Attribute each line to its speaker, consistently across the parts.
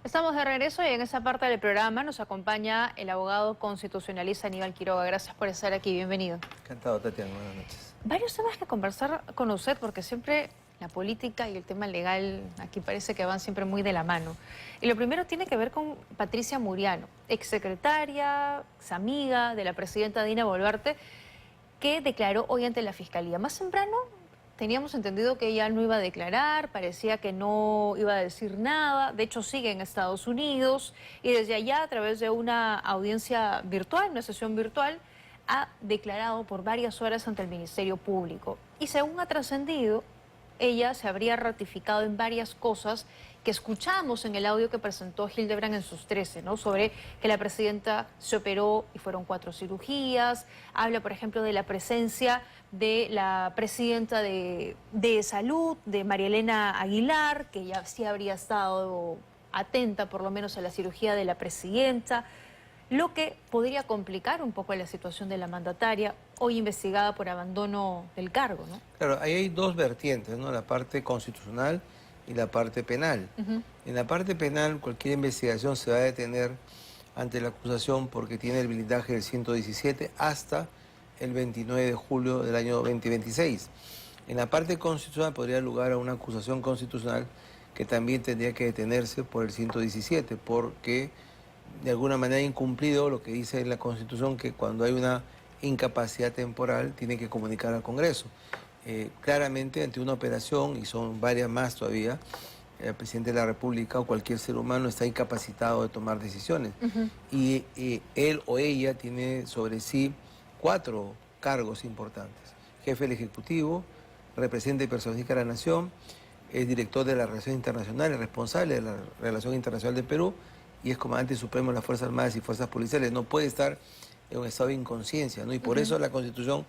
Speaker 1: Estamos de regreso y en esa parte del programa nos acompaña el abogado constitucionalista Aníbal Quiroga. Gracias por estar aquí, bienvenido.
Speaker 2: Encantado, Tatiana, buenas noches.
Speaker 1: Varios temas que conversar con usted porque siempre la política y el tema legal aquí parece que van siempre muy de la mano. Y lo primero tiene que ver con Patricia Muriano, exsecretaria, examiga de la presidenta Dina Boluarte, que declaró hoy ante la Fiscalía. Más temprano teníamos entendido que ella no iba a declarar, parecía que no iba a decir nada, de hecho sigue en Estados Unidos y desde allá a través de una audiencia virtual, una sesión virtual, ha declarado por varias horas ante el Ministerio Público. Y según ha trascendido, ella se habría ratificado en varias cosas que escuchamos en el audio que presentó Hildebrand en sus 13, ¿no? Sobre que la presidenta se operó y fueron 4 cirugías. Habla, por ejemplo, de la presencia de la presidenta de Salud, de María Elena Aguilar, que ya sí habría estado atenta por lo menos a la cirugía de la presidenta, lo que podría complicar un poco la situación de la mandataria, hoy investigada por abandono del cargo, ¿no?
Speaker 2: Claro, ahí hay dos vertientes, ¿no? La parte constitucional y la parte penal. En la parte penal, cualquier investigación se va a detener ante la acusación porque tiene el blindaje del 117 hasta el 29 de julio del año 2026. En la parte constitucional podría dar lugar a una acusación constitucional que también tendría que detenerse por el 117, porque de alguna manera ha incumplido lo que dice la Constitución, que cuando hay una incapacidad temporal tiene que comunicar al Congreso. Claramente ante una operación, y son varias más todavía, el presidente de la República o cualquier ser humano está incapacitado de tomar decisiones. Y él o ella tiene sobre sí 4 cargos importantes: jefe del Ejecutivo, representa y personifica a la Nación, es director de la Relación Internacional, es responsable de la Relación Internacional de Perú y es comandante supremo de las Fuerzas Armadas y Fuerzas Policiales. No puede estar en un estado de inconsciencia, ¿no? Y por eso la Constitución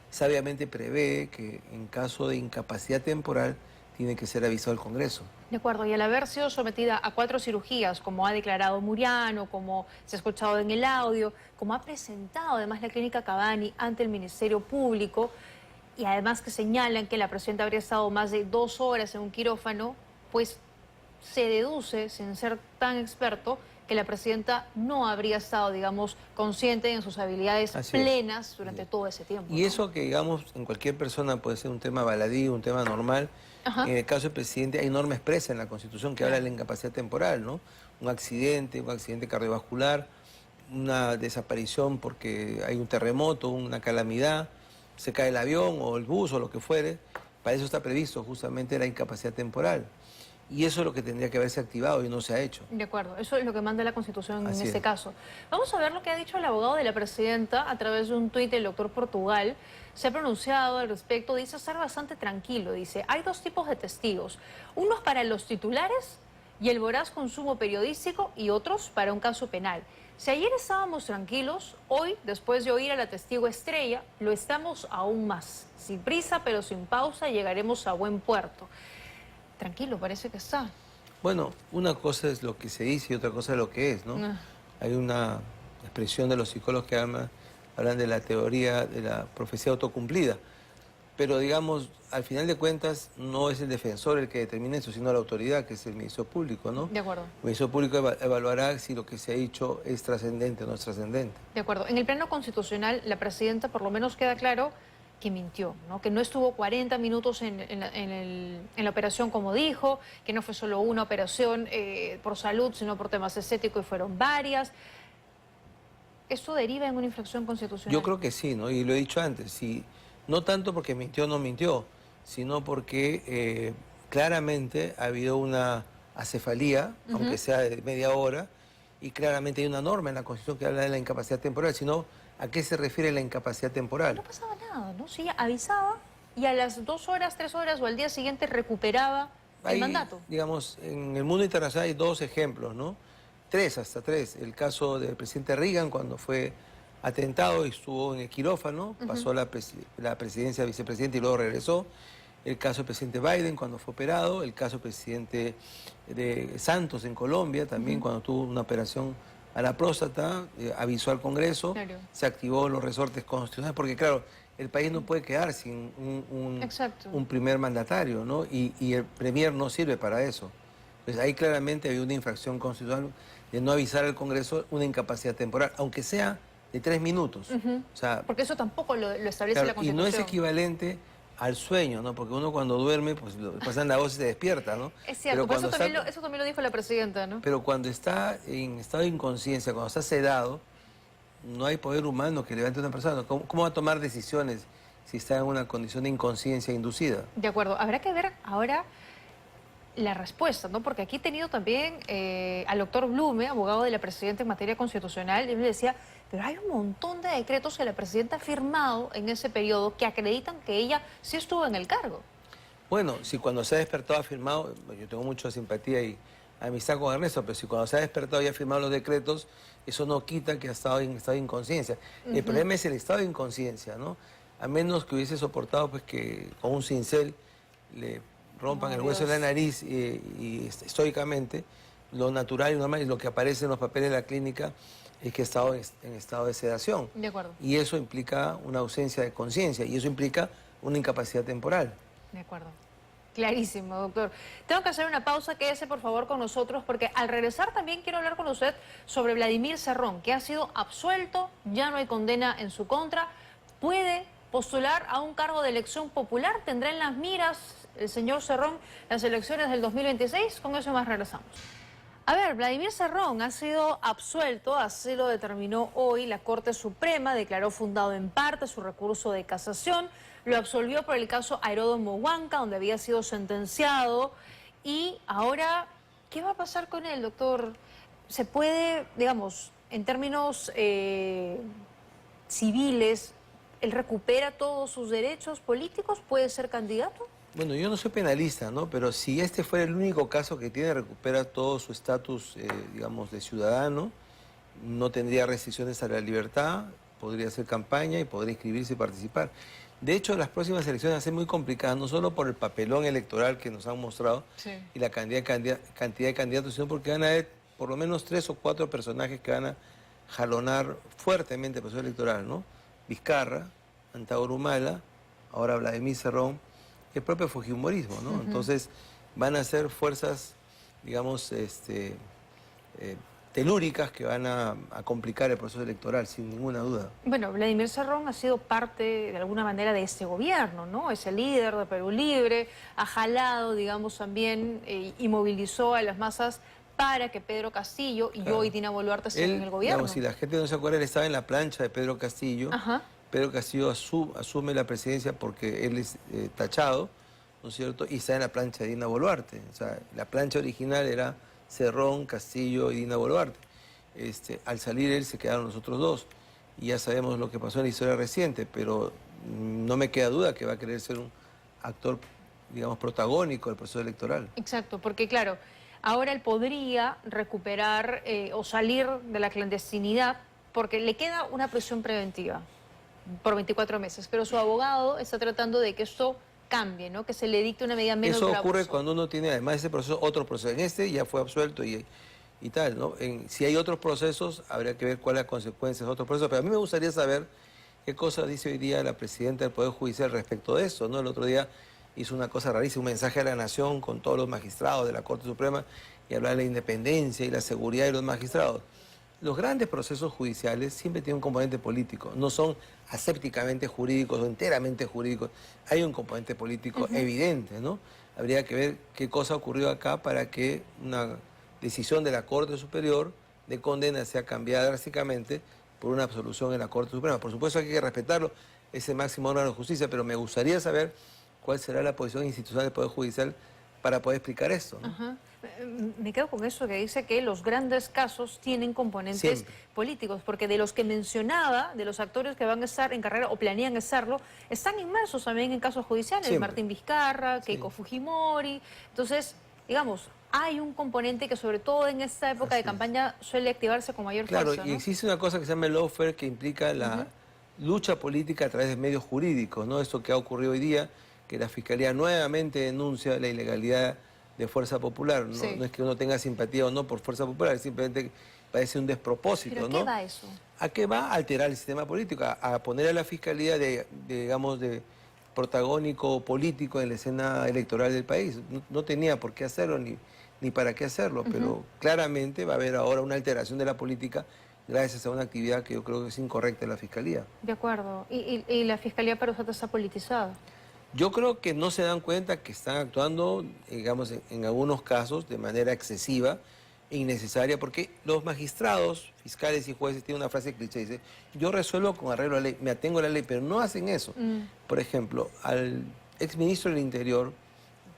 Speaker 2: sabiamente prevé que en caso de incapacidad temporal tiene que ser avisado al Congreso.
Speaker 1: De acuerdo, y al haber sido sometida a 4 cirugías, como ha declarado Muriano, como se ha escuchado en el audio, como ha presentado además la clínica Cavani ante el Ministerio Público, y además que señalan que la presidenta habría estado más de 2 horas en un quirófano, pues se deduce, sin ser tan experto, que la presidenta no habría estado, digamos, consciente en sus habilidades plenas durante todo ese tiempo.
Speaker 2: Y eso que, digamos, en cualquier persona puede ser un tema baladí, un tema normal. En el caso del presidente hay norma expresa en la Constitución que habla de la incapacidad temporal, ¿no? Un accidente cardiovascular, una desaparición porque hay un terremoto, una calamidad, se cae el avión o el bus o lo que fuere. Para eso está previsto justamente la incapacidad temporal. Y eso es lo que tendría que haberse activado y no se ha hecho.
Speaker 1: De acuerdo, eso es lo que manda la Constitución en este caso. Vamos a ver lo que ha dicho el abogado de la presidenta a través de un tuit del doctor Portugal. Se ha pronunciado al respecto, dice estar bastante tranquilo. Dice, hay 2 tipos de testigos, unos para los titulares y el voraz consumo periodístico y otros para un caso penal. Si ayer estábamos tranquilos, hoy, después de oír a la testigo estrella, lo estamos aún más. Sin prisa, pero sin pausa, llegaremos a buen puerto. Tranquilo, parece que está.
Speaker 2: Bueno, una cosa es lo que se dice y otra cosa es lo que es, ¿no? Hay una expresión de los psicólogos que hablan de la teoría de la profecía autocumplida. Pero, digamos, al final de cuentas, no es el defensor el que determina eso, sino la autoridad, que es el Ministerio Público, ¿no?
Speaker 1: De acuerdo.
Speaker 2: El Ministerio Público evaluará si lo que se ha dicho es trascendente o no es trascendente.
Speaker 1: De acuerdo. En el plano constitucional, la presidenta por lo menos queda claro que mintió, ¿no? Que no estuvo 40 minutos en la operación como dijo, que no fue solo una operación por salud, sino por temas estéticos y fueron varias. ¿Esto deriva en una infracción constitucional?
Speaker 2: Yo creo que sí, ¿no? Y lo he dicho antes, sí, no tanto porque mintió o no mintió, sino porque claramente ha habido una acefalía, aunque sea de media hora, y claramente hay una norma en la Constitución que habla de la incapacidad temporal, sino ¿a qué se refiere la incapacidad temporal?
Speaker 1: No pasaba nada, ¿no? Sí, avisaba y a las 2 horas, 3 horas o al día siguiente recuperaba el mandato.
Speaker 2: Digamos, en el mundo internacional hay 2 ejemplos, ¿no? 3, hasta 3. El caso del presidente Reagan cuando fue atentado y estuvo en el quirófano, pasó la presidencia a vicepresidente y luego regresó. El caso del presidente Biden cuando fue operado, el caso del presidente de Santos en Colombia también cuando tuvo una operación a la próstata, avisó al Congreso, se activó los resortes constitucionales, porque claro, el país no puede quedar sin un primer mandatario, ¿no? Y el premier no sirve para eso. Pues ahí claramente había una infracción constitucional de no avisar al Congreso una incapacidad temporal, aunque sea de 3 minutos. O sea,
Speaker 1: Porque eso tampoco lo establece
Speaker 2: claro,
Speaker 1: la
Speaker 2: y no es
Speaker 1: Constitución.
Speaker 2: equivalente al sueño, ¿no? Porque uno cuando duerme, pues pasan la voz y se despierta, ¿no?
Speaker 1: Es cierto, pero
Speaker 2: cuando
Speaker 1: eso también lo dijo la presidenta, ¿no?
Speaker 2: pero cuando está en estado de inconsciencia, cuando está sedado, no hay poder humano que levante a una persona. ¿Cómo va a tomar decisiones si está en una condición de inconsciencia inducida?
Speaker 1: De acuerdo, habrá que ver ahora la respuesta, ¿no? Porque aquí he tenido también al doctor Blume, abogado de la presidenta en materia constitucional, y él me decía, pero hay un montón de decretos que la presidenta ha firmado en ese periodo que acreditan que ella sí estuvo en el cargo.
Speaker 2: Bueno, si cuando se ha despertado ha firmado, yo tengo mucha simpatía y amistad con Ernesto, pero si cuando se ha despertado y ha firmado los decretos, eso no quita que ha estado en estado de inconsciencia. El problema es el estado de inconsciencia, ¿no? A menos que hubiese soportado pues que con un cincel le rompan
Speaker 1: No,
Speaker 2: el hueso de la
Speaker 1: Dios.
Speaker 2: nariz estoicamente, lo natural y normal y lo que aparece en los papeles de la clínica es que ha estado en estado de sedación.
Speaker 1: De acuerdo,
Speaker 2: Y eso implica una ausencia de conciencia y eso implica una incapacidad temporal.
Speaker 1: de acuerdo. Clarísimo, doctor. Tengo que hacer una pausa, quédese por favor con nosotros, porque al regresar también quiero hablar con usted sobre Vladimir Cerrón, que ha sido absuelto, ya no hay condena en su contra, puede postular a un cargo de elección popular, tendrá en las miras el señor Cerrón las elecciones del 2026, con eso más regresamos. A ver, Vladimir Cerrón ha sido absuelto, así lo determinó hoy la Corte Suprema, declaró fundado en parte su recurso de casación, lo absolvió por el caso Aeródromo Huanca, donde había sido sentenciado, y ahora, ¿qué va a pasar con él, doctor? ¿Se puede, digamos, en términos civiles, él recupera todos sus derechos políticos? ¿Puede ser candidato?
Speaker 2: Bueno, yo no soy penalista, ¿no? Pero si este fuera el único caso que tiene, recupera todo su estatus, digamos, de ciudadano, no tendría restricciones a la libertad, podría hacer campaña y podría inscribirse y participar. De hecho, las próximas elecciones van a ser muy complicadas, no solo por el papelón electoral que nos han mostrado y la cantidad de candidatos, sino porque van a haber por lo menos 3 o 4 personajes que van a jalonar fuertemente el proceso electoral, ¿no? Vizcarra, Antauro Humala, ahora Vladimir Cerrón, el propio fujimorismo, ¿no? Entonces van a ser fuerzas, digamos, telúricas que van a complicar el proceso electoral, sin ninguna duda.
Speaker 1: Bueno, Vladimir Cerrón ha sido parte, de alguna manera, de este gobierno, ¿no? Es el líder de Perú Libre, ha jalado, digamos, también, y movilizó a las masas para que Pedro Castillo y hoy Dina Boluarte estén en el gobierno.
Speaker 2: Digamos, si la gente no se acuerda, él estaba en la plancha de Pedro Castillo.
Speaker 1: Ajá.
Speaker 2: Pedro Castillo asume la presidencia porque él es tachado, ¿no es cierto? Y está en la plancha de Dina Boluarte. O sea, la plancha original era Cerrón, Castillo y Dina Boluarte. Al salir él se quedaron los otros dos. Y ya sabemos lo que pasó en la historia reciente, pero no me queda duda que va a querer ser un actor, digamos, protagónico del proceso electoral.
Speaker 1: Exacto, porque claro, ahora él podría recuperar o salir de la clandestinidad porque le queda una prisión preventiva por 24 meses, pero su abogado está tratando de que esto cambie, ¿no? Que se le dicte una medida menos
Speaker 2: Eso
Speaker 1: gravosa.
Speaker 2: ocurre cuando uno tiene, además de ese proceso, otro proceso. En este ya fue absuelto y tal, ¿no? Si hay otros procesos, habría que ver cuáles las consecuencias de otros procesos. Pero a mí me gustaría saber qué cosa dice hoy día la presidenta del Poder Judicial respecto de eso, ¿no? El otro día hizo una cosa rarísima, un mensaje a la nación con todos los magistrados de la Corte Suprema y hablar de la independencia y la seguridad de los magistrados. Los grandes procesos judiciales siempre tienen un componente político, no son asépticamente jurídicos o enteramente jurídicos. Hay un componente político evidente, ¿no? Habría que ver qué cosa ocurrió acá para que una decisión de la Corte Superior de condena sea cambiada drásticamente por una absolución en la Corte Suprema. Por supuesto hay que respetarlo, es el máximo órgano de justicia, pero me gustaría saber cuál será la posición institucional del Poder Judicial para poder explicar esto, ¿no?
Speaker 1: Ajá. Me quedo con eso que dice que los grandes casos tienen componentes
Speaker 2: Siempre.
Speaker 1: políticos, porque de los que mencionaba, de los actores que van a estar en carrera o planean estarlo, están inmersos también en casos judiciales,
Speaker 2: Siempre.
Speaker 1: Martín Vizcarra, Keiko Fujimori. Entonces, digamos, hay un componente que sobre todo en esta época de campaña suele activarse con mayor
Speaker 2: Claro,
Speaker 1: fuerza,
Speaker 2: y
Speaker 1: ¿no?
Speaker 2: existe una cosa que se llama el lawfare que implica la lucha política a través de medios jurídicos, ¿no? Esto que ha ocurrido hoy día, que la Fiscalía nuevamente denuncia la ilegalidad de Fuerza Popular. No,
Speaker 1: Sí.
Speaker 2: no es que uno tenga simpatía o no por Fuerza Popular, simplemente parece un despropósito,
Speaker 1: ¿Pero a
Speaker 2: ¿no?
Speaker 1: qué va eso?
Speaker 2: ¿A qué va? A alterar el sistema político, a poner a la Fiscalía digamos, de protagónico político en la escena electoral del país. No tenía por qué hacerlo, ni ni para qué hacerlo, pero claramente va a haber ahora una alteración de la política gracias a una actividad que yo creo que es incorrecta de la Fiscalía.
Speaker 1: De acuerdo. ¿Y la Fiscalía para usted está politizada?
Speaker 2: Yo creo que no se dan cuenta que están actuando, digamos, en algunos casos de manera excesiva e innecesaria, porque los magistrados, fiscales y jueces tienen una frase cliché, dice, yo resuelvo con arreglo a la ley, me atengo a la ley, pero no hacen eso. Por ejemplo, al exministro del Interior,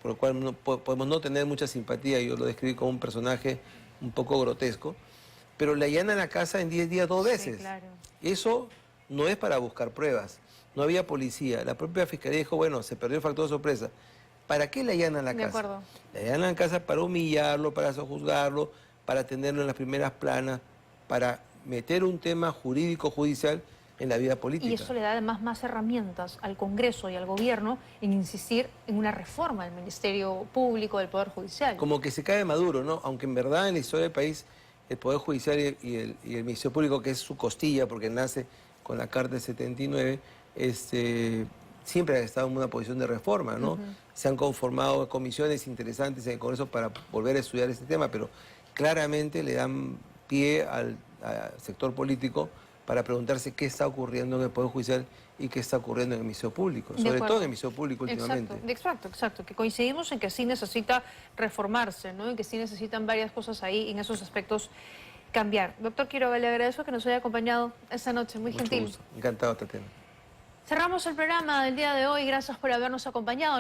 Speaker 2: por lo cual podemos no tener mucha simpatía, yo lo describí como un personaje un poco grotesco, pero le allanan la casa en 10 días 2 veces.
Speaker 1: Sí, claro.
Speaker 2: Eso no es para buscar pruebas. No había policía. La propia fiscalía dijo, bueno, se perdió el factor de sorpresa. ¿Para qué le allanan la casa?
Speaker 1: De acuerdo.
Speaker 2: Le allanan la casa para humillarlo, para sojuzgarlo, para tenerlo en las primeras planas, para meter un tema jurídico, judicial en la vida política.
Speaker 1: Y eso le da además más herramientas al Congreso y al Gobierno en insistir en una reforma del Ministerio Público, del Poder Judicial.
Speaker 2: Como que se cae Maduro, ¿no? Aunque en verdad en la historia del país el Poder Judicial y el Ministerio Público, que es su costilla, porque nace con la Carta del 79, siempre han estado en una posición de reforma, ¿no? Se han conformado comisiones interesantes en el Congreso para volver a estudiar este tema, pero claramente le dan pie al sector político para preguntarse qué está ocurriendo en el Poder Judicial y qué está ocurriendo en el Ministerio Público, sobre todo en el Ministerio Público últimamente.
Speaker 1: Exacto, que coincidimos en que sí necesita reformarse, ¿no? Y que sí necesitan varias cosas ahí en esos aspectos cambiar. Doctor Quiroga, le agradezco que nos haya acompañado esta noche, muy
Speaker 2: Mucho
Speaker 1: gentil.
Speaker 2: gusto. Encantado, Tatiana.
Speaker 1: Cerramos el programa del día de hoy, gracias por habernos acompañado.